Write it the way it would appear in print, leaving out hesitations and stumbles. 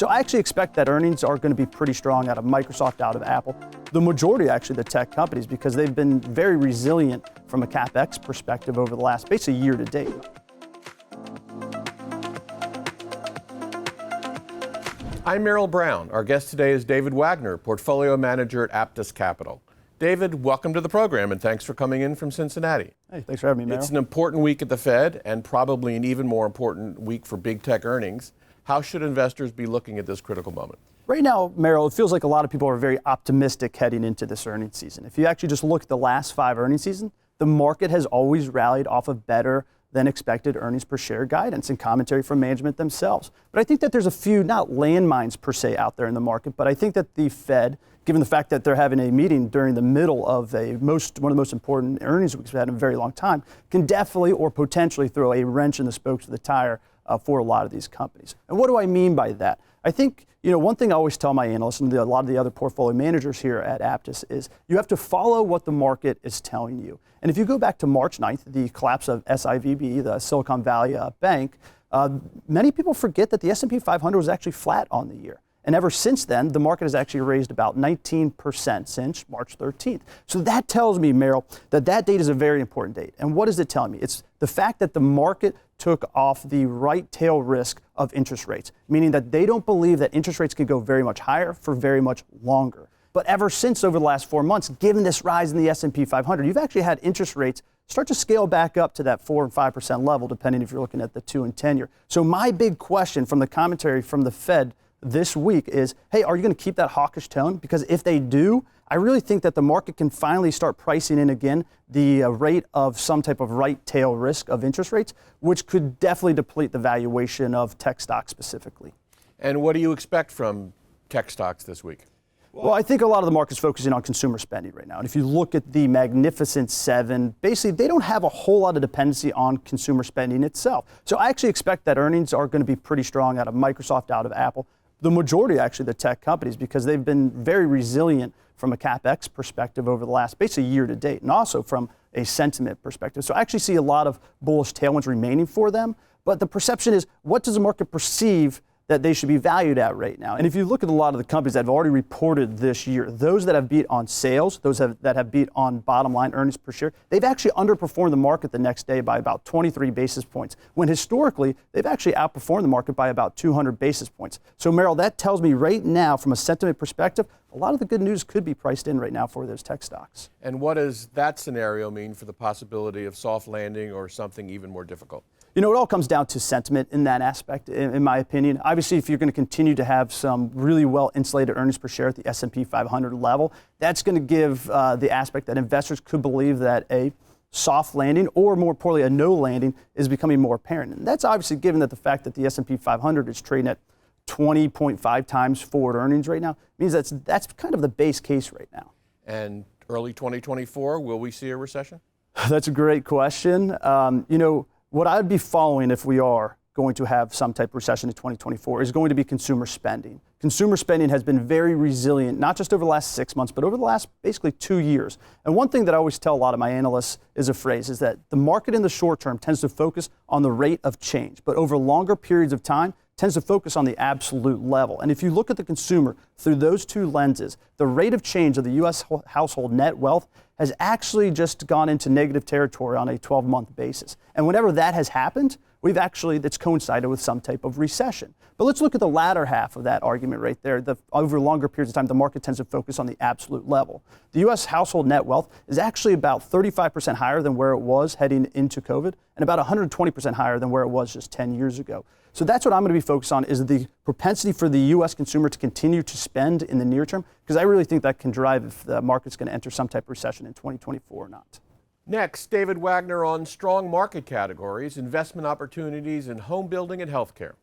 So I actually expect that earnings are going to be pretty strong out of Microsoft, out of Apple. The majority, actually, the tech companies, because they've been very resilient from a CapEx perspective over the last basically year to date. I'm Merrill Brown. Our guest today is David Wagner, Portfolio Manager at Aptus Capital. David, welcome to the program, and thanks for coming in from Cincinnati. Hey, thanks for having me, Merrill. It's an important week at the Fed, and probably an even more important week for big tech earnings. How should investors be looking at this critical moment? Right now, Merrill, it feels like a lot of people are very optimistic heading into this earnings season. If you actually just look at the last 5 earnings seasons, the market has always rallied off of better than expected earnings per share guidance and commentary from management themselves. But I think that there's a few, not landmines per se, out there in the market, but I think that the Fed, given the fact that they're having a meeting during the middle of one of the most important earnings weeks we've had in a very long time, can definitely or potentially throw a wrench in the spokes of the tire for a lot of these companies. And what do I mean by that? I think, one thing I always tell my analysts and a lot of the other portfolio managers here at Aptus is you have to follow what the market is telling you. And if you go back to March 9th, the collapse of SIVB, the Silicon Valley Bank, many people forget that the S&P 500 was actually flat on the year. And ever since then, the market has actually raised about 19% since March 13th. So that tells me, Merrill, that date is a very important date. And what is it telling me? It's the fact that the market took off the right tail risk of interest rates, meaning that they don't believe that interest rates can go very much higher for very much longer. But ever since over the last 4 months, given this rise in the S&P 500, you've actually had interest rates start to scale back up to that 4 and 5% level, depending if you're looking at the 2 and 10 year. So my big question from the commentary from the Fed this week is, hey, are you going to keep that hawkish tone? Because if they do, I really think that the market can finally start pricing in again the rate of some type of right tail risk of interest rates, which could definitely deplete the valuation of tech stocks specifically. And what do you expect from tech stocks this week? Well, I think a lot of the market's focusing on consumer spending right now. And if you look at the Magnificent Seven, basically they don't have a whole lot of dependency on consumer spending itself. So I actually expect that earnings are going to be pretty strong out of Microsoft, out of Apple. The majority, actually, the tech companies, because they've been very resilient from a CapEx perspective over the last basically year to date, and also from a sentiment perspective. So I actually see a lot of bullish tailwinds remaining for them. But the perception is, what does the market perceive that they should be valued at right now? And if you look at a lot of the companies that have already reported this year, those that have beat on sales, that have beat on bottom line earnings per share, they've actually underperformed the market the next day by about 23 basis points, when historically they've actually outperformed the market by about 200 basis points. So Merrill, that tells me right now from a sentiment perspective, a lot of the good news could be priced in right now for those tech stocks. And what does that scenario mean for the possibility of soft landing or something even more difficult? It all comes down to sentiment in that aspect, in my opinion. Obviously, if you're going to continue to have some really well-insulated earnings per share at the S&P 500 level, that's going to give the aspect that investors could believe that a soft landing, or more importantly, a no landing, is becoming more apparent. And that's obviously given that the fact that the S&P 500 is trading at 20.5 times forward earnings right now, means that's kind of the base case right now. And early 2024, will we see a recession? That's a great question. What I'd be following if we are going to have some type of recession in 2024 is going to be consumer spending. Consumer spending has been very resilient, not just over the last 6 months, but over the last basically 2 years. And one thing that I always tell a lot of my analysts is that the market in the short term tends to focus on the rate of change, but over longer periods of time tends to focus on the absolute level. And if you look at the consumer through those two lenses, the rate of change of the U.S. household net wealth has actually just gone into negative territory on a 12-month basis. And whenever that has happened, it's coincided with some type of recession. But let's look at the latter half of that argument right there. Over longer periods of time, the market tends to focus on the absolute level. The U.S. household net wealth is actually about 35% higher than where it was heading into COVID, and about 120% higher than where it was just 10 years ago. So that's what I'm going to be focused on, is the propensity for the U.S. consumer to continue to spend in the near term, because I really think that can drive if the market's going to enter some type of recession in 2024 or not. Next, David Wagner on strong market categories, investment opportunities in home building and healthcare.